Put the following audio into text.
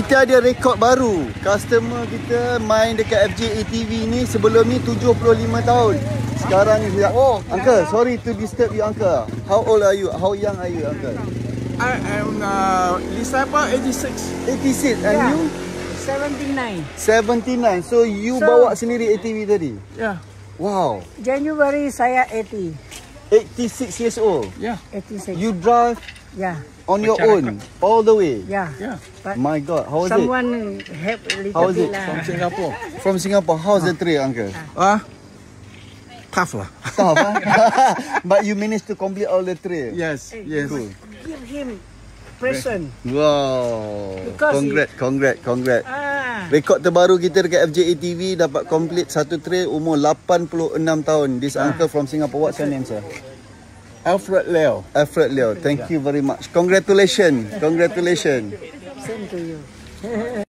Kita ada rekod baru. Customer kita main dekat FJ ATV ni sebelum ni 75 tahun. Sekarang ni Uncle, sorry to disturb you, Uncle. How old are you? How young are you, Uncle? I am December 86. 86 and you? 79. 79. So you bawa sendiri ATV tadi? Yeah. Wow. January saya 80. 86 years old. Yeah. 86. You drive on your own all the way? Yeah. But my God, how was it? Someone help a little How was bit it? lah. From Singapore. From Singapore, how's the trail, Uncle? Tough lah. Tough, huh? But you managed to complete all the trail. Yes. Yes. Cool. Give him present. Wow. Because Congrats. Rekod terbaru kita dekat FJ ATV dapat complete satu trail umur 86 tahun. This uncle from Singapore. What's your name, sir? Alfred Leo. Alfred Leo. Thank you very much. Congratulations. Same to you.